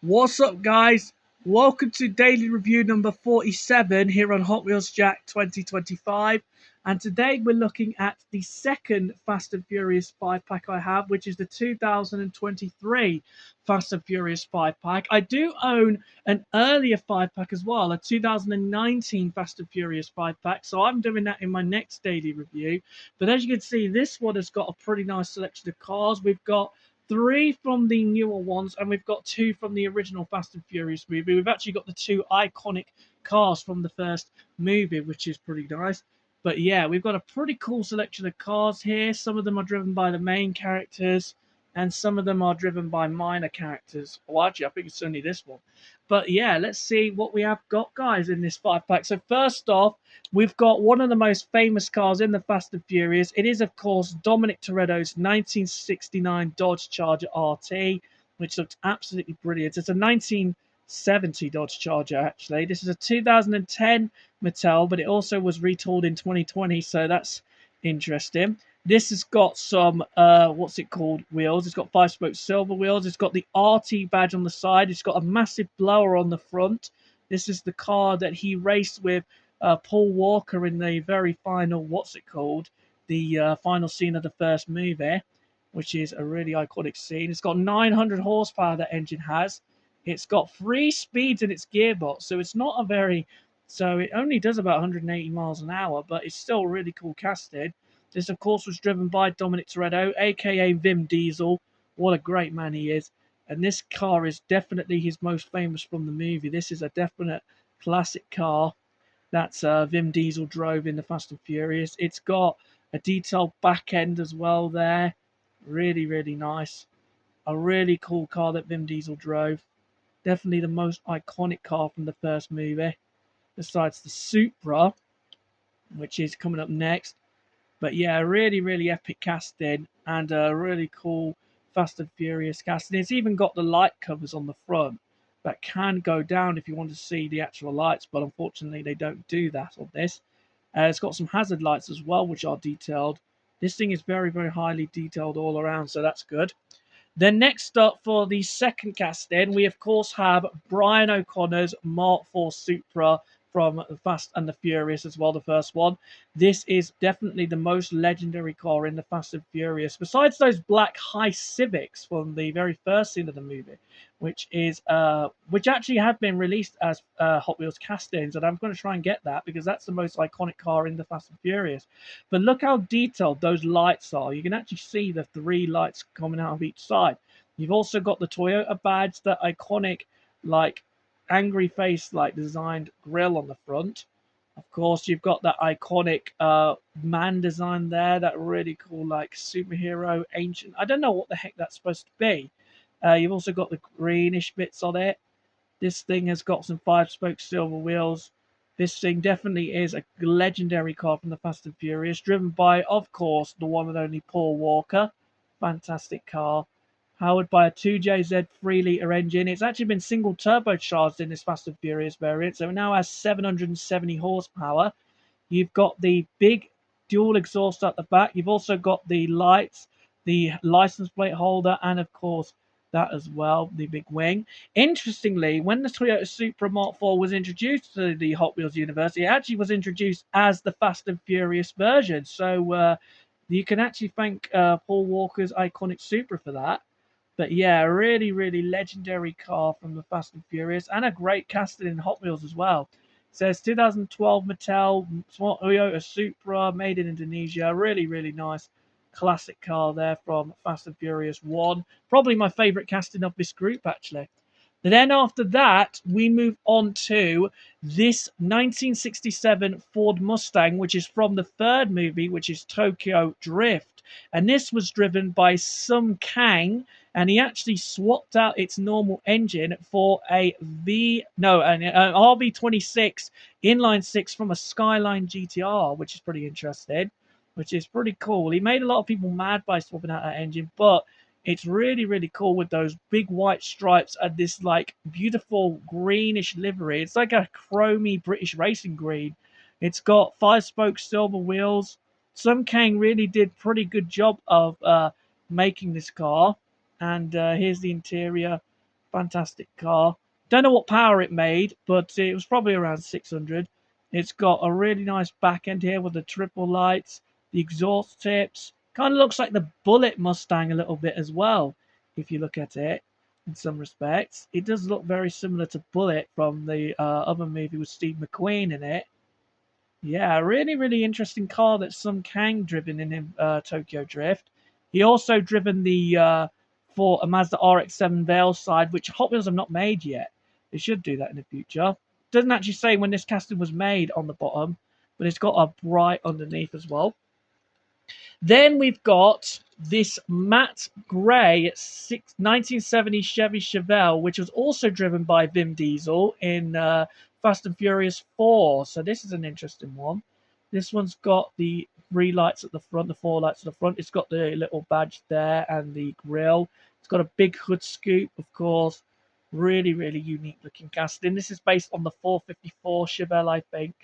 What's up, guys? Welcome to daily review number 47 here on Hot Wheels Jack 2025. And today we're looking at the second Fast and Furious 5 pack I have, which is the 2023 Fast and Furious 5 pack. I do own an earlier 5 pack as well, a 2019 Fast and Furious 5 pack. So I'm doing that in my next daily review. But as you can see, this one has got a pretty nice selection of cars. We've got three from the newer ones, and we've got two from the original Fast and Furious movie. We've actually got the two iconic cars from the first movie, which is pretty nice. But yeah, we've got a pretty cool selection of cars here. Some of them are driven by the main characters, and some of them are driven by minor characters. Well, actually, I think it's only this one. But yeah, let's see what we have got, guys, in this 5 pack. So first off, we've got one of the most famous cars in the Fast and Furious. It is, of course, Dominic Toretto's 1969 Dodge Charger RT, which looks absolutely brilliant. It's a 1970 Dodge Charger, actually. This is a 2010 Mattel, but it also was retooled in 2020, so that's interesting. This has got some, what's it called, wheels. It's got 5-spoke silver wheels. It's got the RT badge on the side. It's got a massive blower on the front. This is the car that he raced with Paul Walker in the very final, what's it called? The final scene of the first movie, which is a really iconic scene. It's got 900 horsepower, that engine has. It's got 3 speeds in its gearbox, so it's not a very. So it only does about 180 miles an hour, but it's still really cool casted. This, of course, was driven by Dominic Toretto, aka Vin Diesel. What a great man he is. And this car is definitely his most famous from the movie. This is a definite classic car that's Vin Diesel drove in the Fast and Furious. It's got a detailed back end as well there. Really, really nice. A really cool car that Vin Diesel drove. Definitely the most iconic car from the first movie, besides the Supra, which is coming up next. But yeah, really, really epic casting and a really cool Fast and Furious casting. It's even got the light covers on the front that can go down if you want to see the actual lights, but unfortunately they don't do that on this. It's got some hazard lights as well, which are detailed. This thing is very, very highly detailed all around, so that's good. Then next up for the second cast in, we of course have Brian O'Connor's Mark IV Supra from Fast and the Furious as well, the first one. This is definitely the most legendary car in the Fast and Furious, besides those black high Civics from the very first scene of the movie, which actually have been released as Hot Wheels castings, and I'm going to try and get that because that's the most iconic car in the Fast and Furious. But look how detailed those lights are. You can actually see the 3 lights coming out of each side. You've also got the Toyota badge, that iconic, like, angry face, like, designed grill on the front. Of course, you've got that iconic man design there, that really cool, like, superhero, ancient. I don't know what the heck that's supposed to be. You've also got the greenish bits on it. This thing has got some 5-spoke silver wheels. This thing definitely is a legendary car from the Fast and Furious, driven by, of course, the one and only Paul Walker. Fantastic car. Powered by a 2JZ 3-litre engine. It's actually been single turbocharged in this Fast and Furious variant, so it now has 770 horsepower. You've got the big dual exhaust at the back. You've also got the lights, the license plate holder, and of course that as well, the big wing. Interestingly, when the Toyota Supra Mark IV was introduced to the Hot Wheels universe, it actually was introduced as the Fast and Furious version. So you can actually thank Paul Walker's iconic Supra for that. But yeah, a really, really legendary car from the Fast and Furious, and a great casting in Hot Wheels as well. It says 2012 Mattel Toyota Supra, made in Indonesia. Really, really nice classic car there from Fast and Furious 1. Probably my favourite casting of this group, actually. Then after that, we move on to this 1967 Ford Mustang, which is from the third movie, which is Tokyo Drift. And this was driven by Sung Kang, and he actually swapped out its normal engine for an RB26 inline six from a Skyline GTR, which is pretty interesting, which is pretty cool. He made a lot of people mad by swapping out that engine, but it's really, really cool with those big white stripes and this like beautiful greenish livery. It's like a chromy British racing green. It's got 5-spoke silver wheels. Sung Kang really did pretty good job of making this car. And here's the interior. Fantastic car. Don't know what power it made, but it was probably around 600. It's got a really nice back end here with the triple lights, the exhaust tips. Kind of looks like the Bullet Mustang a little bit as well, if you look at it in some respects. It does look very similar to Bullet from the other movie with Steve McQueen in it. Yeah, a really, really interesting car that Sun Kang driven in Tokyo Drift. He also driven the for a Mazda RX-7 Veilside, which Hot Wheels have not made yet. They should do that in the future. Doesn't actually say when this casting was made on the bottom, but it's got a bright underneath as well. Then we've got this matte grey 1970 Chevy Chevelle, which was also driven by Vin Diesel in Fast and Furious 4. So this is an interesting one. This one's got the 3 lights at the front, the 4 lights at the front. It's got the little badge there and the grille. It's got a big hood scoop, of course. Really, really unique looking casting. This is based on the 454 Chevelle, I think.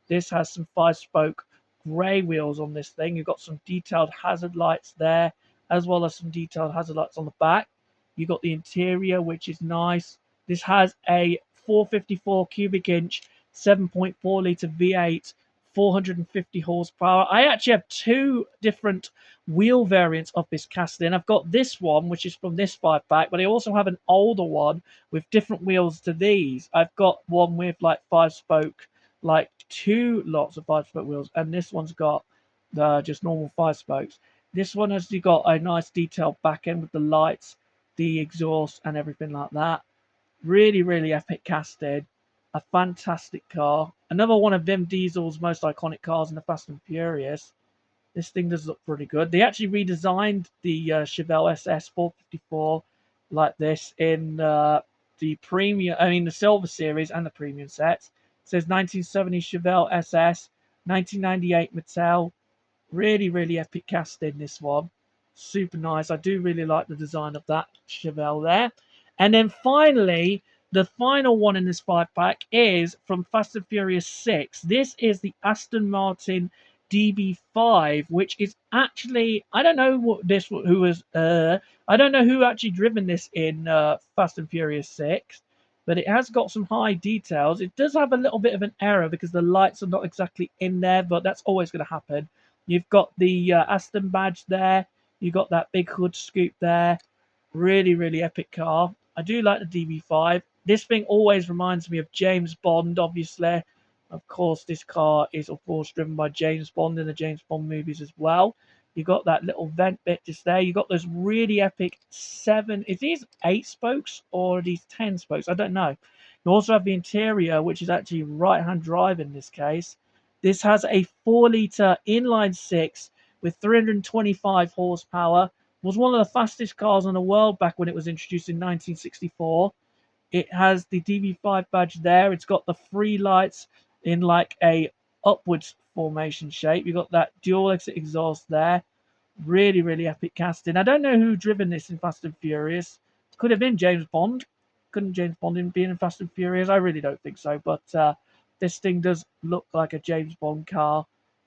This has some 5-spoke grey wheels on this thing. You've got some detailed hazard lights there, as well as some detailed hazard lights on the back. You've got the interior, which is nice. This has a 454 cubic inch, 7.4 litre V8, 450 horsepower. I actually have 2 different wheel variants of this casting. I've got this one, which is from this 5-pack, but I also have an older one with different wheels to these. I've got one with like 5-spoke, like 2 lots of 5-spoke wheels, and this one's got just normal 5 spokes. This one has got a nice detailed back end with the lights, the exhaust, and everything like that. Really, really epic casted. A fantastic car. Another one of Vin Diesel's most iconic cars in the Fast and Furious. This thing does look pretty good. They actually redesigned the Chevelle SS 454 like this in the premium, the silver series and the premium sets. It says 1970 Chevelle SS, 1998 Mattel. Really, really epic casting, this one. Super nice. I do really like the design of that Chevelle there. And then finally, the final one in this 5-pack is from Fast and Furious 6. This is the Aston Martin DB5, which is actually, I don't know I don't know who actually driven this in Fast and Furious 6, but it has got some high details. It does have a little bit of an error because the lights are not exactly in there, but that's always going to happen. You've got the Aston badge there. You've got that big hood scoop there. Really, really epic car. I do like the DB5. This thing always reminds me of James Bond, obviously. Of course, this car is, of course, driven by James Bond in the James Bond movies as well. You got that little vent bit just there. You got those really epic 7. Is these 8 spokes or are these 10 spokes? I don't know. You also have the interior, which is actually right-hand drive in this case. This has a 4-litre inline-6 with 325 horsepower. Was one of the fastest cars in the world back when it was introduced in 1964. It has the DB5 badge there. It's got the 3 lights in like a upwards formation shape. You've got that dual exit exhaust there. Really, really epic casting. I don't know who driven this in Fast and Furious. Could have been James Bond. Couldn't James Bond be in Fast and Furious? I really don't think so. But this thing does look like a James Bond car.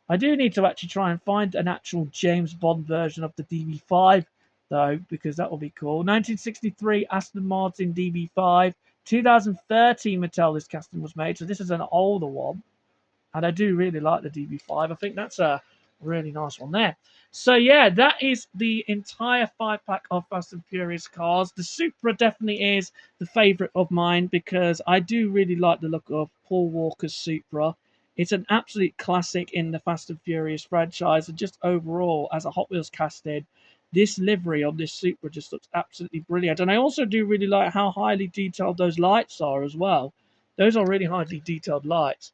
I do need to actually try and find an actual James Bond version of the DB5, though, because that will be cool. 1963 Aston Martin DB5. 2013 Mattel this casting was made, so this is an older one. And I do really like the DB5. I think that's a really nice one there. So yeah, that is the entire 5-pack of Fast and Furious cars. The Supra definitely is the favourite of mine because I do really like the look of Paul Walker's Supra. It's an absolute classic in the Fast and Furious franchise, and just overall, as a Hot Wheels casted, this livery on this Supra just looks absolutely brilliant. And I also do really like how highly detailed those lights are as well. Those are really highly detailed lights.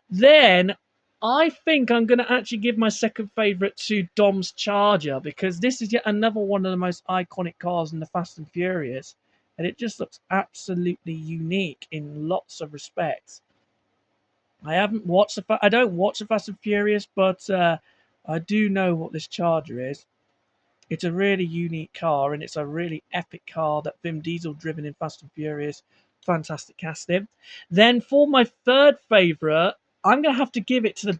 Then I think I'm going to actually give my second favourite to Dom's Charger because this is yet another one of the most iconic cars in the Fast and Furious. And it just looks absolutely unique in lots of respects. I don't watch the Fast and Furious, but I do know what this Charger is. It's a really unique car, and it's a really epic car that Vin Diesel driven in Fast and Furious. Fantastic casting. Then for my third favourite, I'm going to have to give it to the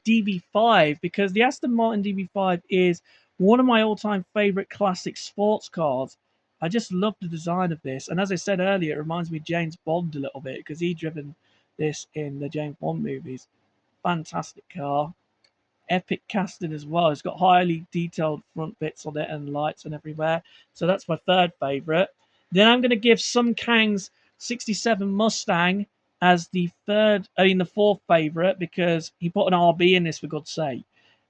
DB5 because the Aston Martin DB5 is one of my all-time favourite classic sports cars. I just love the design of this. And as I said earlier, it reminds me of James Bond a little bit because he driven this in the James Bond movies. Fantastic car. Epic casting as well. It's got highly detailed front bits on it and lights and everywhere. So that's my third favourite. Then I'm going to give Sun Kang's 67 Mustang as the fourth favourite because he put an RB in this for God's sake.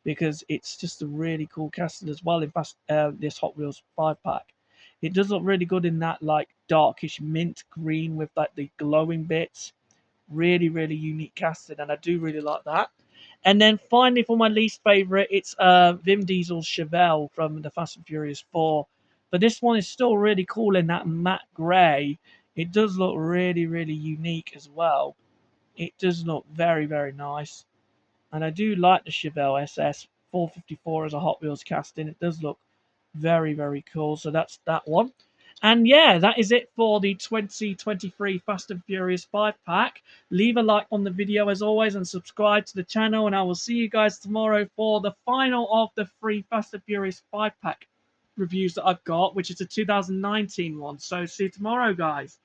Because it's just a really cool casting as well in this Hot Wheels 5 pack. It does look really good in that like darkish mint green with like the glowing bits. Really, really unique casting, and I do really like that. And then finally, for my least favorite, it's Vin Diesel's Chevelle from the Fast and Furious 4. But this one is still really cool in that matte grey. It does look really, really unique as well. It does look very, very nice. And I do like the Chevelle SS 454 as a Hot Wheels casting. It does look very, very cool. So that's that one. And yeah, that is it for the 2023 Fast and Furious 5 pack. Leave a like on the video as always and subscribe to the channel. And I will see you guys tomorrow for the final of the 3 Fast and Furious 5 pack reviews that I've got, which is a 2019 one. So see you tomorrow, guys.